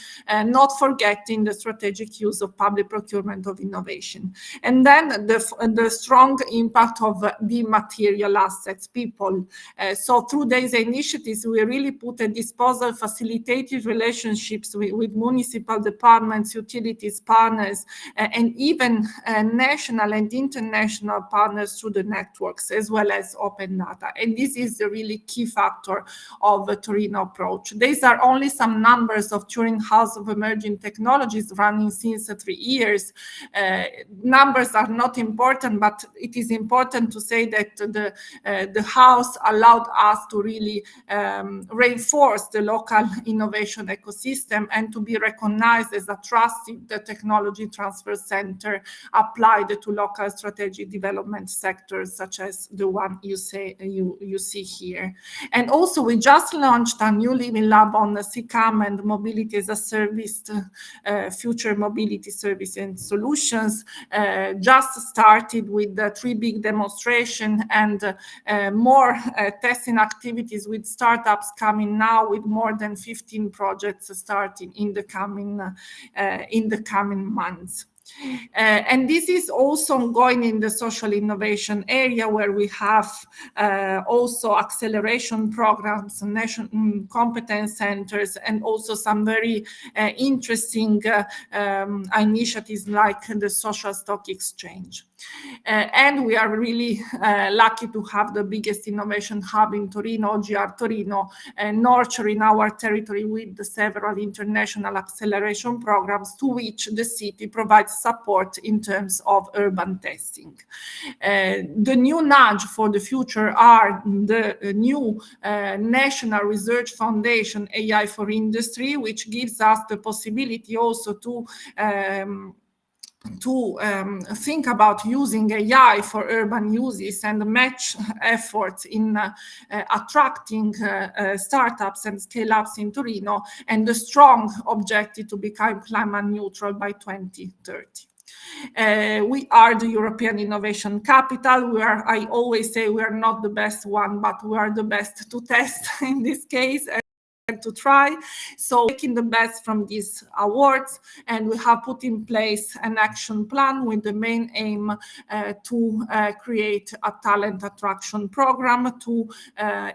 not forgetting the strategic use of public procurement of innovation. And then the strong impact of the material assets, people. So through these initiatives, we really put at disposal facilitated relationships with municipal departments, utilities partners, and even national and international partners through the networks, as well as open data. And this is the really key factor of the Torino approach. These are only some numbers of Turin House of Emerging Technologies running since 3 years. Numbers are not important, but it is important to say that the house allowed us to really reinforce the local innovation ecosystem and to be recognized as a trusted technology transfer center applied to local strategic development sectors, such as the one you see here. And also, we just launched a new living lab on CCAM and mobility as a service, future mobility service and solutions. Just started with the 3 big demonstration and more testing activities with startups coming now, with more than 15 projects starting in the coming months. And this is also ongoing in the social innovation area, where we have also acceleration programs, national competence centers, and also some very interesting initiatives like the social stock exchange. And we are really lucky to have the biggest innovation hub in Torino, OGR Torino, nurturing our territory with several international acceleration programs to which the city provides support in terms of urban testing. The new nudge for the future are the new National Research Foundation AI for Industry, which gives us the possibility also to think about using AI for urban uses and match efforts in attracting startups and scale-ups in Torino, and the strong objective to become climate neutral by 2030. We are the European Innovation Capital. I always say we are not the best one, but we are the best to test in this case. To try, so taking the best from these awards, and we have put in place an action plan with the main aim to create a talent attraction program to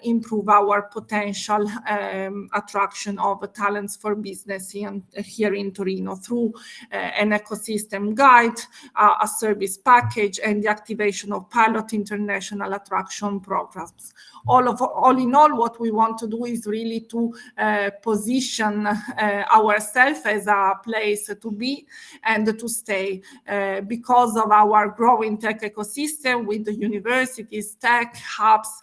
improve our potential attraction of talents for business here in Torino through an ecosystem guide, a service package, and the activation of pilot international attraction programs. All in all, what we want to do is really to position ourselves as a place to be and to stay because of our growing tech ecosystem with the universities, tech hubs,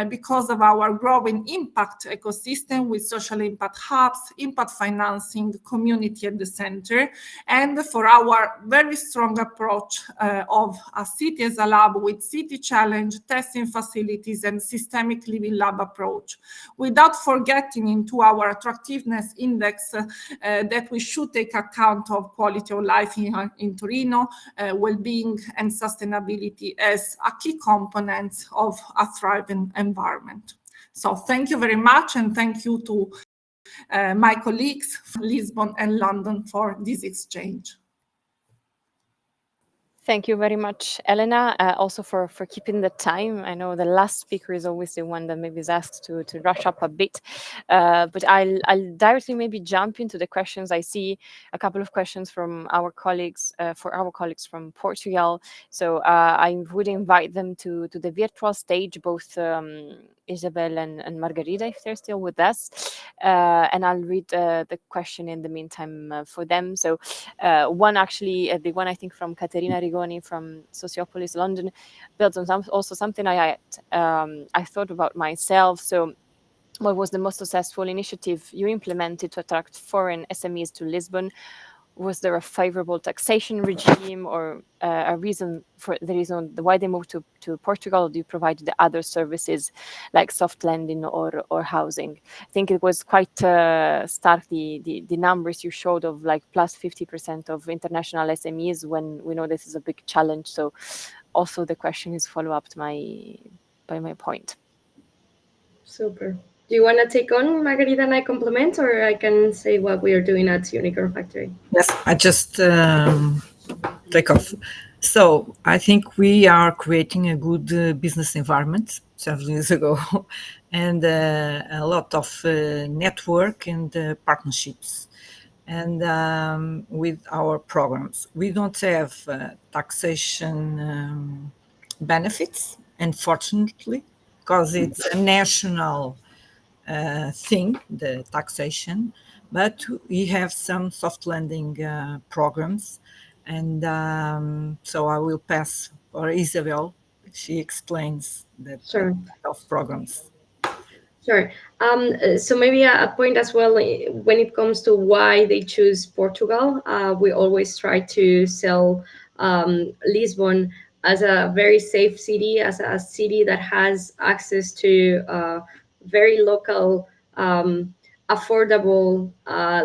because of our growing impact ecosystem with social impact hubs, impact financing, community at the center, and for our very strong approach of a city as a lab with city challenge, testing facilities, and systemic living lab approach, without forgetting into our attractiveness index that we should take account of quality of life in Torino, well-being and sustainability as a key component of a thriving environment. So thank you very much, and thank you to my colleagues from Lisbon and London for this exchange. Thank you very much, Elena, also for keeping the time. I know the last speaker is always the one that maybe is asked to rush up a bit, but I'll directly maybe jump into the questions. I see a couple of questions from our colleagues, from Portugal. So I would invite them to the virtual stage, both Isabel and Margarida, if they're still with us. And I'll read the question in the meantime for them. So one actually, the one I think from Caterina Rigoni from Sociopolis London, builds on also something I thought about myself. So what was the most successful initiative you implemented to attract foreign SMEs to Lisbon? Was there a favorable taxation regime or a reason for the reason why they moved to Portugal? Or do you provide the other services like soft lending or housing? I think it was quite stark, the numbers you showed of like plus 50% of international SMEs, when we know this is a big challenge. So also the question is follow up to by my point. Super. Do you want to take on, Margarida, and I complement, or I can say what we are doing at Unicorn Factory? Yes, I just take off. So I think we are creating a good business environment several years ago, and a lot of network and partnerships. And with our programs, we don't have taxation benefits, unfortunately, because it's a national thing, the taxation, but we have some soft lending programs, and so I will pass for Isabel. She explains that Sure. of programs. Sure. So maybe a point as well, when it comes to why they choose Portugal, we always try to sell Lisbon as a very safe city, as a city that has access to very local, affordable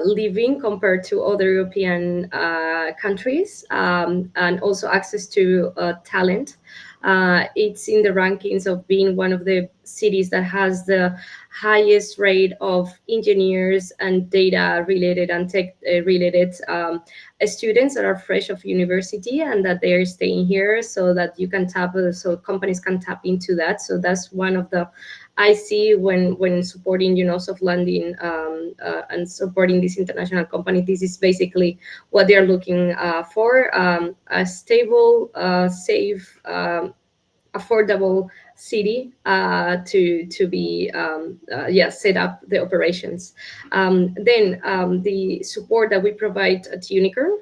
living compared to other European countries, and also access to talent. It's in the rankings of being one of the cities that has the highest rate of engineers and data related and tech related students that are fresh of university and that they are staying here, so that you can so companies can tap into that. So that's one of the I see when supporting, soft landing and supporting this international company. This is basically what they're looking for: a stable, safe, affordable city to be set up the operations. Then the support that we provide at Unicorn,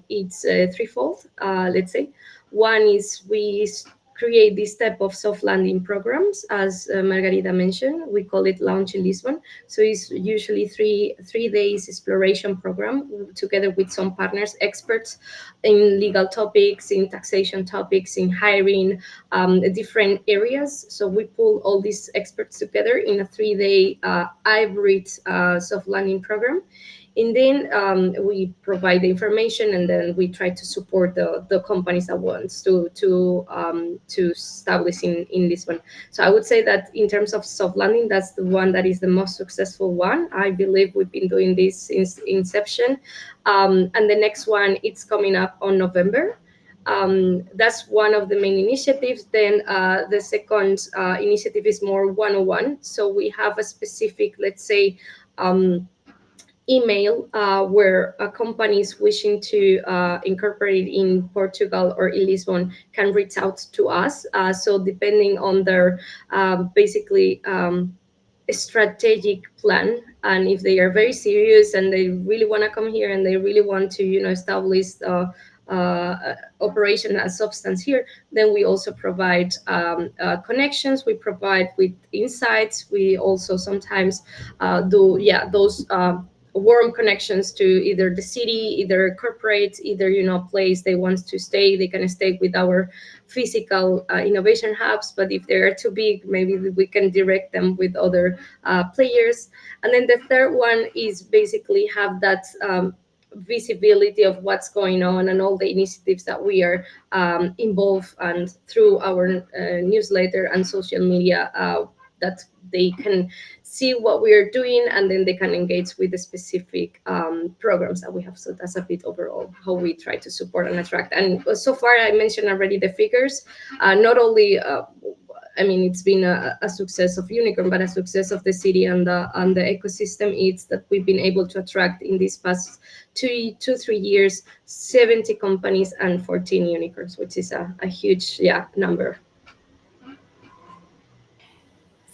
it's threefold. Let's say one is we create this type of soft landing programs, as Margarida mentioned. We call it Launch in Lisbon. So it's usually three days exploration program together with some partners, experts in legal topics, in taxation topics, in hiring, different areas. So we pull all these experts together in a 3-day hybrid soft landing program. And then we provide the information, and then we try to support the companies that wants to establish in Lisbon. So I would say that in terms of soft landing, that's the one that is the most successful one. I believe we've been doing this since inception. And the next one, it's coming up on November. That's one of the main initiatives. Then the second initiative is more one-on-one. So we have a specific, let's say, email where companies wishing to incorporate in Portugal or in Lisbon can reach out to us. So depending on their basically strategic plan And if they are very serious and they really want to come here and they really want to, establish operation as substance here, then we also provide connections. We provide with insights. We also sometimes do those warm connections to either the city, either corporates, either place they want to stay. They can stay with our physical innovation hubs, but if they are too big, maybe we can direct them with other players. And then the third one is basically have that visibility of what's going on and all the initiatives that we are involved and through our newsletter and social media, that they can see what we are doing, and then they can engage with the specific programs that we have. So that's a bit overall how we try to support and attract. And so far, I mentioned already the figures. Not only it's been a success of Unicorn, but a success of the city and the ecosystem. It's that we've been able to attract in these past 3 years 70 companies and 14 unicorns, which is a huge number.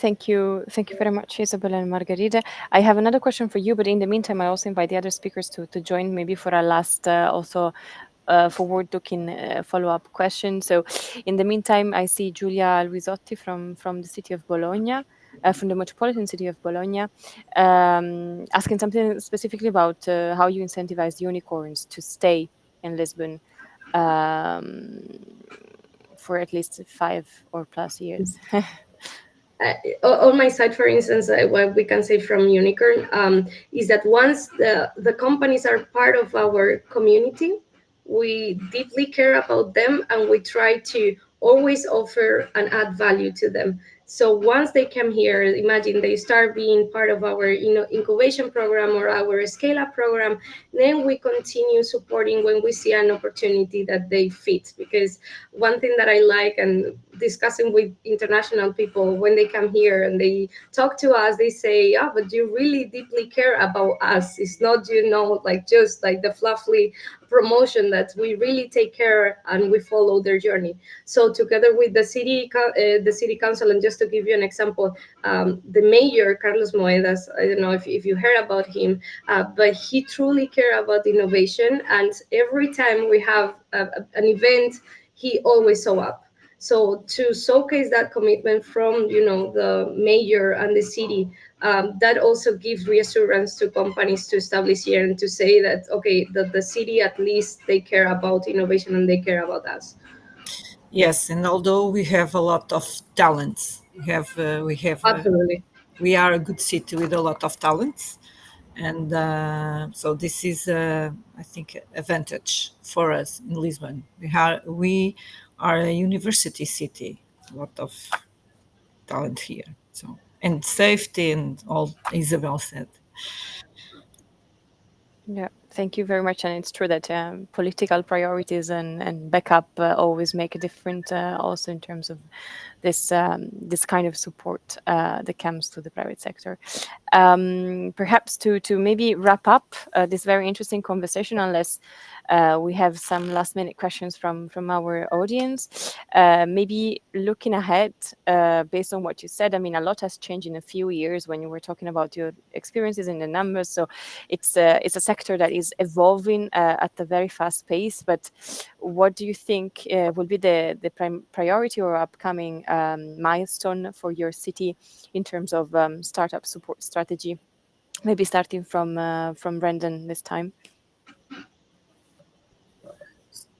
Thank you very much, Isabel and Margarida. I have another question for you, but in the meantime, I also invite the other speakers to join maybe for our last forward-looking follow-up question. So in the meantime, I see Giulia Luisotti from the city of Bologna, from the metropolitan city of Bologna, asking something specifically about how you incentivize unicorns to stay in Lisbon for at least 5 or plus years. On my side, for instance, what we can say from Unicorn is that once the companies are part of our community, we deeply care about them and we try to always offer and add value to them. So once they come here, imagine they start being part of our incubation program or our scale-up program, then we continue supporting when we see an opportunity that they fit. Because one thing that I like, and discussing with international people when they come here and they talk to us, they say, but you really deeply care about us. It's not, just like the fluffy promotion, that we really take care and we follow their journey. So together with the city council, and just to give you an example, the mayor, Carlos Moedas, I don't know if you heard about him, but he truly cares about innovation. And every time we have an event, he always show up. So to showcase that commitment from the mayor and the city, that also gives reassurance to companies to establish here and to say that the city, at least they care about innovation and they care about us. Yes, and although we have a lot of talents, Absolutely. We are a good city with a lot of talents, and so this is, I think, advantage for us in Lisbon. We are a university city, a lot of talent here. So, and safety and all Isabel said. Yeah, thank you very much. And it's true that political priorities and backup always make a difference, also in terms of this kind of support that comes to the private sector. Perhaps to maybe wrap up this very interesting conversation, unless we have some last minute questions from our audience. Maybe looking ahead, based on what you said, I mean, a lot has changed in a few years when you were talking about your experiences in the numbers. So it's a sector that is evolving at a very fast pace. But what do you think will be the priority or upcoming milestone for your city in terms of startup support strategy? Maybe starting from Brendan this time.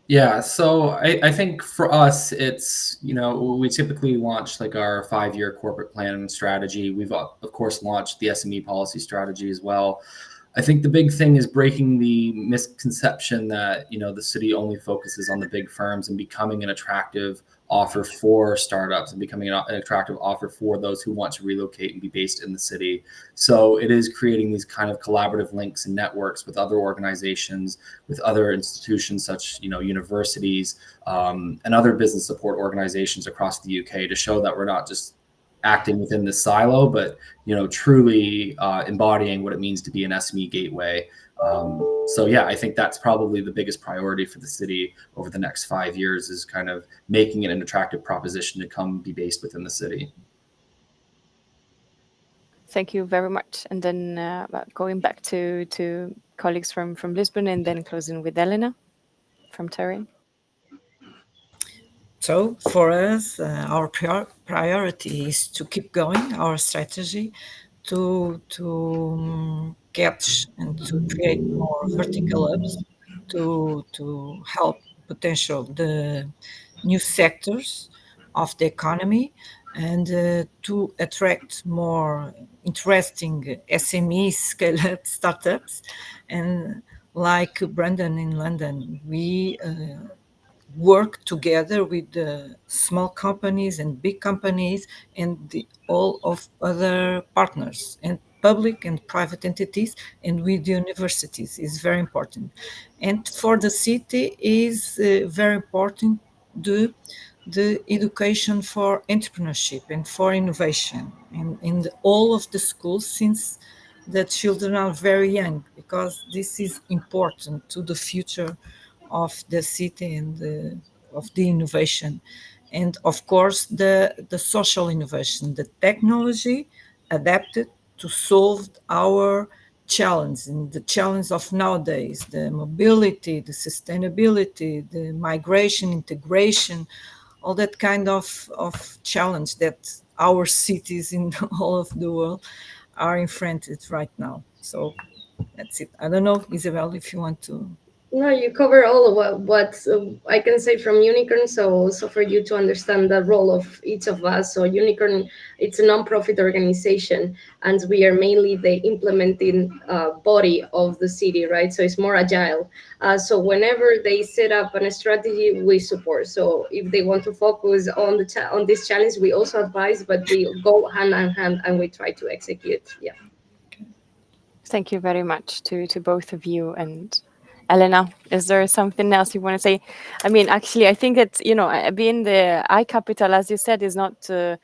Yeah, so I think for us, it's, we typically launch like our 5-year corporate plan and strategy. We've, of course, launched the SME policy strategy as well. I think the big thing is breaking the misconception that, the city only focuses on the big firms and becoming an attractive offer for startups and becoming an attractive offer for those who want to relocate and be based in the city. So it is creating these kind of collaborative links and networks with other organizations, with other institutions such, universities, and other business support organizations across the UK to show that we're not just acting within this silo, but truly embodying what it means to be an SME gateway. So yeah, I think that's probably the biggest priority for the city over the next 5 years, is kind of making it an attractive proposition to come be based within the city. Thank you very much. And then going back to colleagues from Lisbon, and then closing with Elena from Turin. So for us, our priority is to keep going our strategy to catch and to create more vertical hubs to help potential the new sectors of the economy and to attract more interesting SME scale-up startups. And like Brandon in London, we work together with the small companies and big companies and all of other partners and public and private entities and with the universities is very important. And for the city is very important the education for entrepreneurship and for innovation in all of the schools since the children are very young, because this is important to the future of the city and of the innovation. And of course, the social innovation, the technology adapted to solve our challenge and the challenge of nowadays, the mobility, the sustainability, the migration, integration, all that kind of challenge that our cities in all of the world are confronted right now. So that's it. I don't know, Isabel, if you want to. No, you cover all of what I can say from Unicorn. So also for you to understand the role of each of us. So Unicorn, it's a non-profit organization, and we are mainly the implementing body of the city, right? So it's more agile. So whenever they set up a strategy, we support. So if they want to focus on on this challenge, we also advise, but we go hand in hand and we try to execute. Yeah. Thank you very much to both of you. And Elena, is there something else you want to say? I mean, actually, I think that, being the I capital, as you said, is not the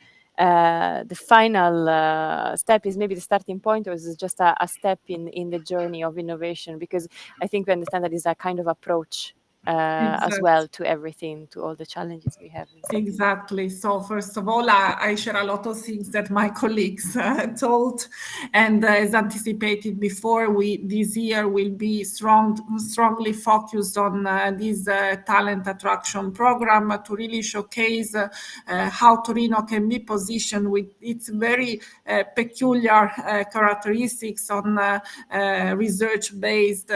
final step, is maybe the starting point, or is it just a step in the journey of innovation? Because I think we understand that is a kind of approach as well to everything, to all the challenges we have. Exactly. So first of all, I share a lot of things that my colleagues told, and as anticipated before, this year will be strongly focused on this talent attraction program to really showcase how Torino can be positioned with its very peculiar characteristics on research-based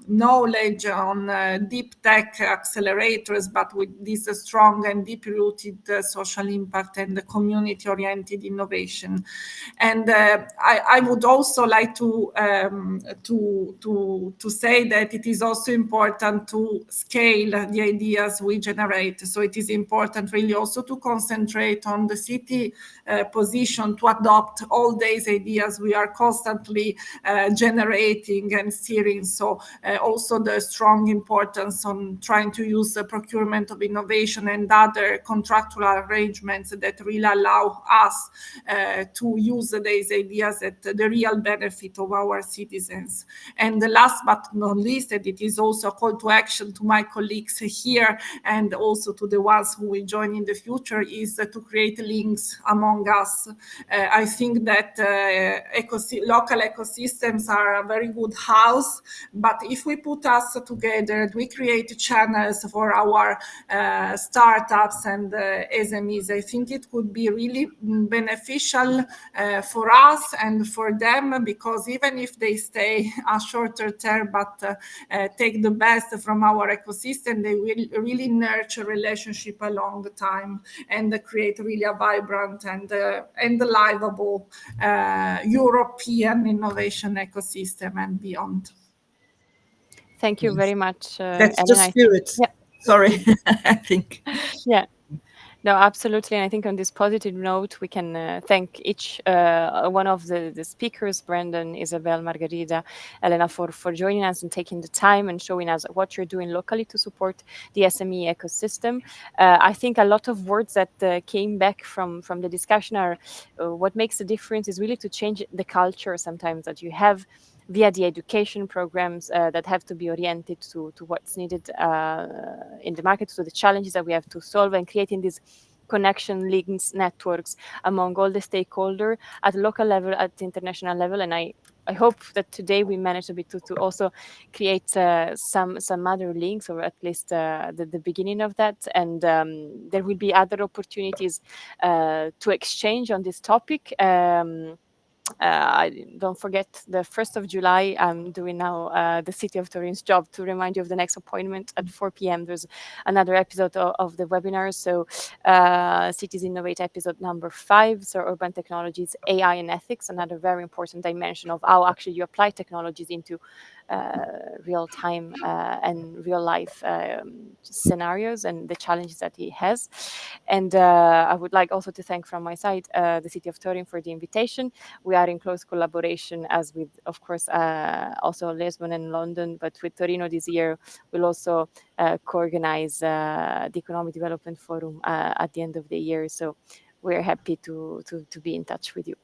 knowledge, on deep tech accelerators, but with this strong and deep-rooted social impact and community-oriented innovation. And I would also like to say that it is also important to scale the ideas we generate. So it is important really also to concentrate on the city position to adopt all these ideas we are constantly generating and steering. So also the strong importance on trying to use the procurement of innovation and other contractual arrangements that really allow us to use these ideas at the real benefit of our citizens. And the last but not least, and it is also a call to action to my colleagues here and also to the ones who will join in the future, is to create links among us. I think that local ecosystems are a very good house, but if we put us together, we create channels for our startups and SMEs, I think it could be really beneficial for us and for them, because even if they stay a shorter term but take the best from our ecosystem, they will really nurture relationship along the time and create really a vibrant and livable European innovation ecosystem and beyond. Thank you very much, That's Elena. the spirit. Yeah. Sorry, I think. Yeah. No, absolutely. And I think on this positive note, we can thank each one of the speakers, Brandon, Isabel, Margarida, Elena, for joining us and taking the time and showing us what you're doing locally to support the SME ecosystem. I think a lot of words that came back from the discussion are what makes a difference is really to change the culture sometimes that you have via the education programs that have to be oriented to what's needed in the market, to the challenges that we have to solve, and creating this connection, links, networks among all the stakeholders at local level, at the international level. And I hope that today we managed a bit to also create some other links, or at least the beginning of that. And there will be other opportunities to exchange on this topic. Don't forget the 1st of July, I'm doing now the City of Turin's job to remind you of the next appointment at 4 p.m. There's another episode of the webinar. So Cities Innovate episode number 5. So urban technologies, AI and ethics, another very important dimension of how actually you apply technologies into real time and real life scenarios and the challenges that it has. And I would like also to thank from my side the City of Turin for the invitation. We are in close collaboration as with, of course, also Lisbon and London, but with Torino this year, we'll also co-organize the Economic Development Forum at the end of the year. So we're happy to be in touch with you.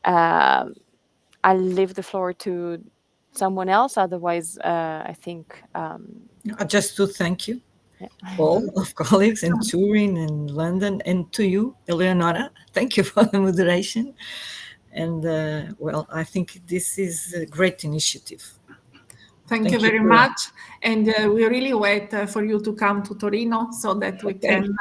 I'll leave the floor to someone else. Otherwise, I think... just to thank you, yeah. all of colleagues in Turin and London, and to you, Eleonora. Thank you for the moderation. And well, I think this is a great initiative. Thank you very much. And we really wait for you to come to Torino so that we can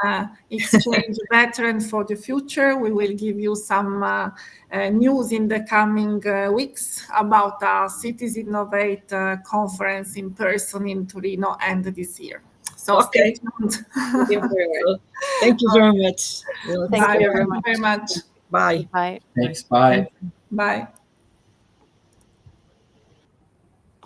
exchange better. And for the future, we will give you some news in the coming weeks about our Cities Innovate conference in person in Torino end this year. So stay tuned. Thank you very much. Thank you very much. Bye. Bye. Thanks. Bye. Bye.